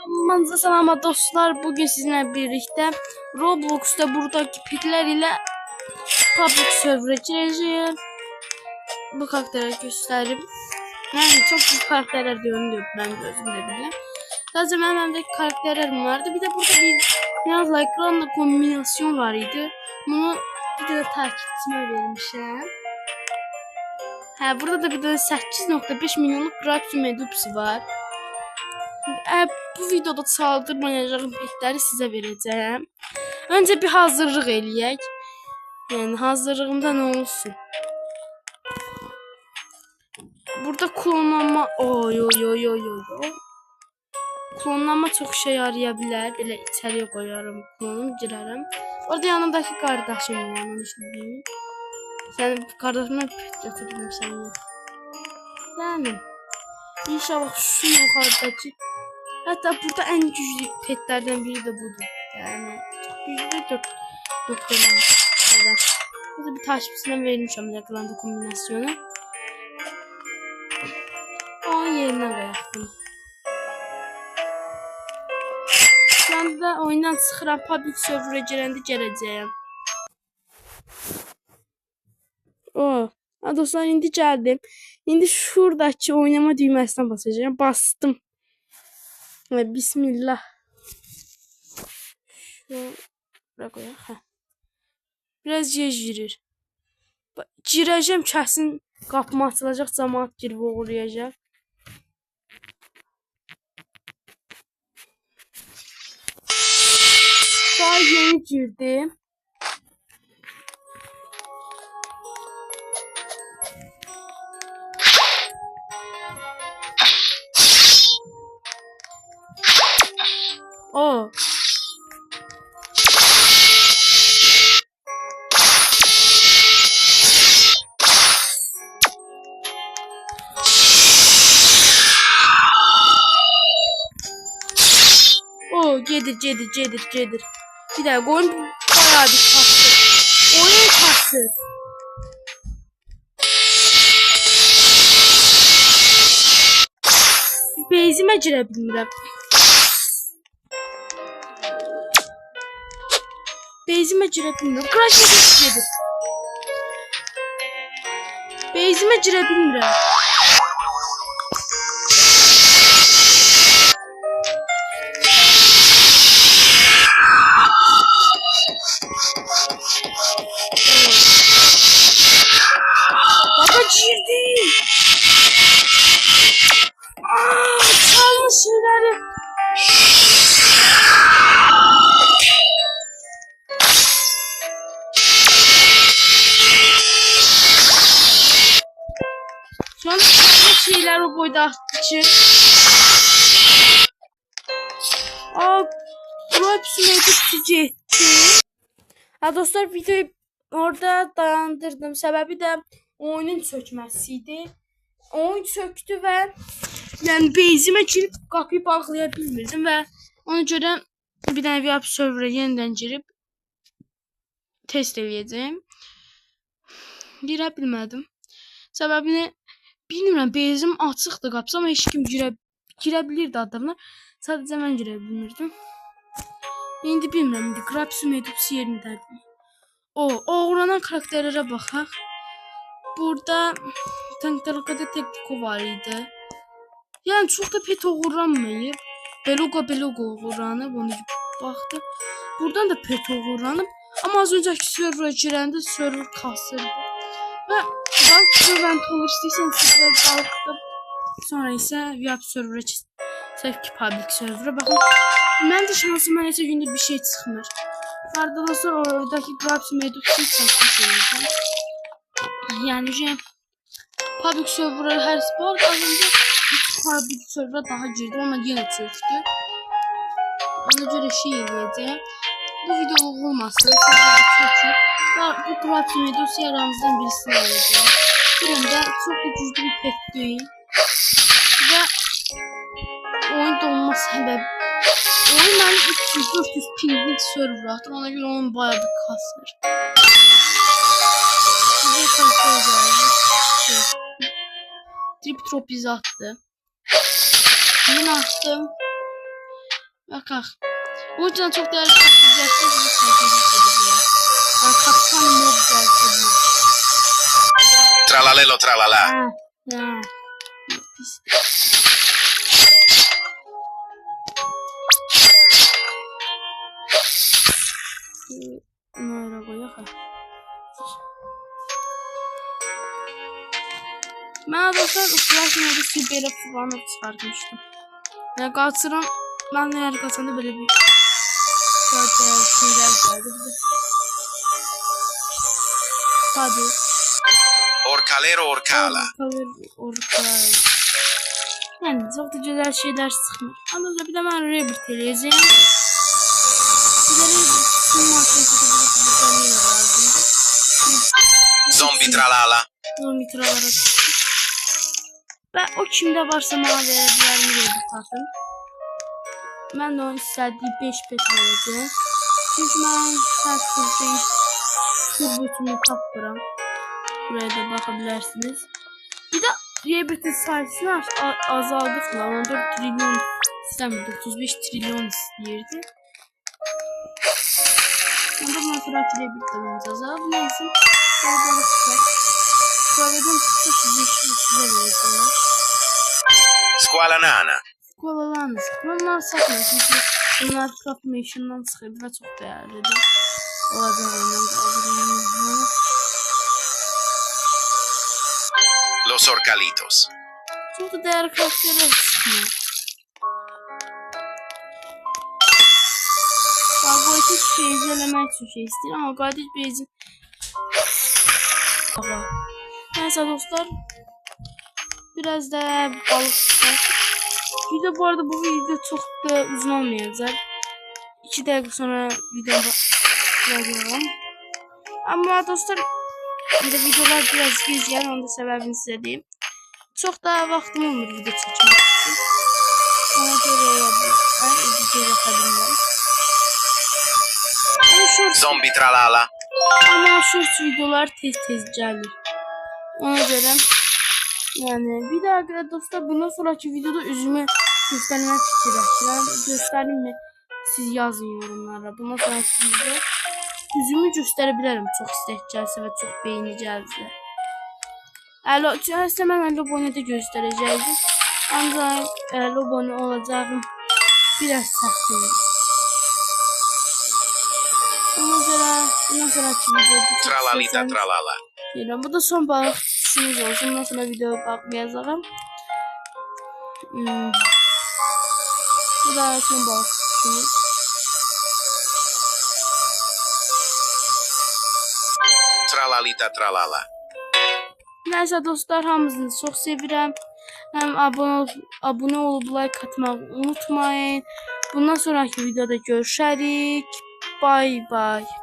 Manza salama dostlar, bugün sizinle birlikte Roblox'ta buradaki petler ile public server gireceğim. Bu karakterleri göstereyim. Yani çok büyük karakterler görünüyor, ben gözümle bile. Sadece mememdeki karakterlerim vardı. Bir de burada bir biraz ekranla kombinasyon var idi. Bunu bir de takipçime vermişim. Burada da bir de 8.5 milyonluk Gratium Edupsi var. Bu videoda saldırmayacağım petleri size vereceğim. Önce bir hazırlık eləyək. Yani hazırlığımda ne olsun? Burada klonlanma... Oy. Klonlanma çok şey yarayabilir. Belə içeriye koyarım, klonum girərəm. Orada yanımdaki kardeşim yanlış bilmiyorum. Sen kardeşimden pet götürmüşsən. Yani İnşallah şu yukarıdaki. Hatta burada en güçlü petlerden biri de budur. Yani çok güçlü doktorlar. Burada bir taşbisinden verilmişim yakalanda kombinasyonu. O yerine bıraktım. Şu anda oyundan sıxıram, public server'a girəndə gələcəyəm. Dostlar, indi gəldim. İndi şuradakı oynama düyməsine basacağım. Bastım. Bismillah. Şuraya koyaq. Biraz girir. Girəcəm, kəsin qapımı açılacaq, cəmaət girib uğrayacaq. Daha yeni girdim. Gedir. Bir daha oyun bayağı bir kastı. Oyun kastı. Base'ime girə bilmirəm. Crash gedir. Base'ime girə bilmirəm. Girdim. Çalmış şeyleri. Şu an çalmış şeyler o boyda için. Bu hepsini edip gitti. Dostlar, videoyu orada dayandırdım. Səbəbi də oyunun çökməsiydi. Oyun çöktü və yəni base'ime girib qapıyı bağlaya bilmirdim və ona görə bir dənə VIP server'a yenidən girib test eləyəcəm. Girə bilmədim. Səbəbini bilmirəm. Base'im açıqdı, qapısı, amma heç kim girə bilirdi adamlar. Sadəcə mən girə bilmirdim. İndi bilmirəm. İndi Gratium Edupsi yerindədir. Uğranan karakterlere baxaq. Burada Tantalaka'da Tektiko var idi. Yani çok da pet uğurlanmayıb. Beluga uğurlanıb, onu baxdı. Buradan da pet uğurlanıb. Ama az önceki server'a girəndə server kasırdı. Və balık servant olur, istəyirsən biraz balıqda. Sonra isə VIP server'a sevki public server'a baxın. Məncə şansım nəsə gündə bir şey çıxmır. Arkadaşlar oradaki Gratium Edupsi'yi çəkmişəm. Yani public server'a her spor azında public server'a daha girdi, ona yine çöktü. Ona göre şey edeceğim. Bu video olmazsa sadece çökür. Bu Gratium Edupsi aramızdan birisini alacağım. Birinde çok da güçlü bir pet değil. Ve oyun donma sebebi. Oyun ben 300-400 pinglik server attım. Ona göre onun bayağı bir kasır. Size kasır geldi. Trip trop attı. Yine attım. Bakaq. Bu yüzden çok değerli kapatacaqsınız. Bu sayfayı kapitan mob gəlsin. Tralalelo tralala. Ha. Pis. Nereye koyaq? Mən dostlar ıslak modu süper falan çıxartmışdım. Ya qaçıram. Mən hər qaçanda belə bir şeyler geldi. Hadi. Orcalero orcala. Orkal. Yani çok da güzel şeyler sıkmış. Ama da bir de ben Rebirth eləyəcəyim. Bir de Zombie tralala. Zombi tralara. Ben o kimde varsa bana verebilirim Rebirth atın. Ben de onun istediği 5 pet vereceğim. Çünkü ben her türlü turbotunu tapıram. Buraya da bakabilirsiniz. Bir de Rebirth'in sayısını azaldık mı? 14 trilyon istemiyordu. 35 trilyon istəyirdi. Onda bundan sonraki Rebirth'lerimiz azaldı. Neyse. Oradan tutsak. Sonradan tutsak size vereceğim. Squala nana. Squalalar satmıyor. Çünkü bunlar Craftmation'dan sıkıldı ve çok değerlidir. Olacak ondan kaldırılmıyor. Los orcalitos. Çok da değerli karakterler çıkmıyor. Gotik Base'i elemek için şey istiyor ama Gotik Base'in neyse dostlar, biraz da balık tutar. Video bu arada bu video çok da uzun olmayacak. 2 dakika sonra videoda yapacağım. Ama dostlar videolar biraz gecikir, onun da sebebini size diyeyim. Çok daha vaktim olmadı video çekmek için. Ona göre video yapabilirim. Zombie tralala. Ama short videolar tez gelir. Ona göre yani bir daha dostlar bundan sonraki videoda üzümü göstermek fikirləşirəm. Göstereyim mi? Siz yazın yorumlara. Bundan sonraki videoda üzümü gösterebilirim. Çok istek gelse ve çok beğeni gelse. Hemen 50 abone de göstereceğim. Ancak 50 abone olacağım biraz saklayayım. Ona göre bundan sonraki videoda Tralalita tralala. Bu da son balık tutuşumuz olsun. Ondan sonra videoya bakmayacağım. Bu da son balık tutuşumuz. Tralalita tralala. Neyse dostlar, hamınızı çok sevirəm. Hem abone olup like atmayı unutmayın. Bundan sonraki videoda görüşərik. Bye bye.